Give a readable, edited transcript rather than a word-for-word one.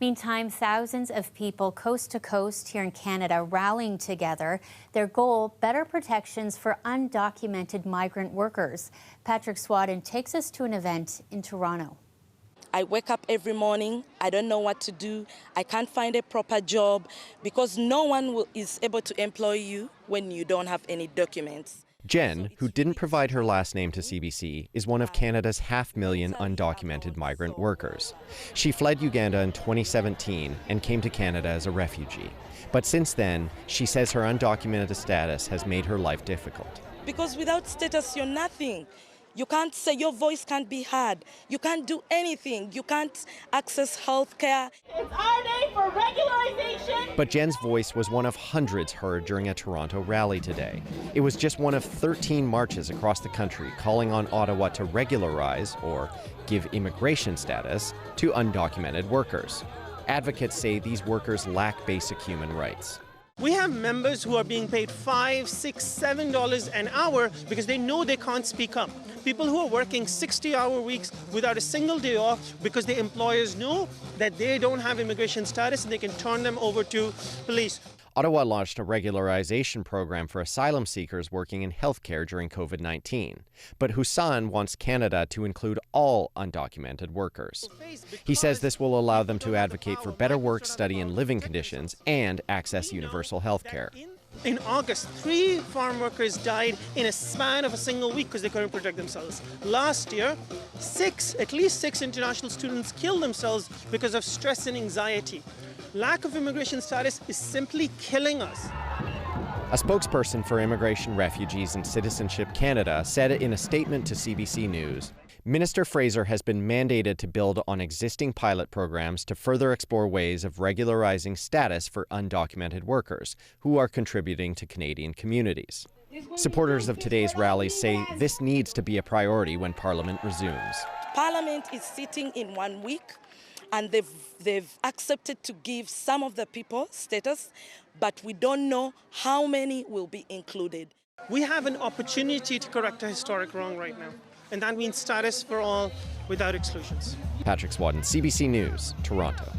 Meantime, thousands of people coast to coast here in Canada rallying together. Their goal, better protections for undocumented migrant workers. Patrick Swadden takes us to an event in Toronto. I wake up every morning, I don't know what to do, I can't find a proper job because no one is able to employ you when you don't have any documents. Jen, who didn't provide her last name to CBC, is one of Canada's 500,000 undocumented migrant workers. She fled Uganda in 2017 and came to Canada as a refugee. But since then, she says her undocumented status has made her life difficult. Because without status, you're nothing. You can't say your voice can't be heard. You can't do anything. You can't access health care. It's our day for regularization. But Jen's voice was one of hundreds heard during a Toronto rally today. It was just one of 13 marches across the country calling on Ottawa to regularize, or give immigration status, to undocumented workers. Advocates say these workers lack basic human rights. We have members who are being paid $5, $6, $7 an hour because they know they can't speak up. People who are working 60-hour weeks without a single day off because the employers know that they don't have immigration status and they can turn them over to police. Ottawa launched a regularization program for asylum seekers working in healthcare during COVID-19. But Hussain wants Canada to include all undocumented workers. He says this will allow them to advocate for better work, study, and living conditions and access universal healthcare. In August, 3 farm workers died in a span of a single week because they couldn't protect themselves. Last year, at least six international students killed themselves because of stress and anxiety. Lack of immigration status is simply killing us. A spokesperson for Immigration, Refugees and Citizenship Canada said in a statement to CBC News, Minister Fraser has been mandated to build on existing pilot programs to further explore ways of regularizing status for undocumented workers who are contributing to Canadian communities. Supporters of today's rally say this needs to be a priority when Parliament resumes. Parliament is sitting in 1 week. And they've accepted to give some of the people status, but we don't know how many will be included. We have an opportunity to correct a historic wrong right now, and that means status for all without exclusions. Patrick Swadden, CBC News, Toronto.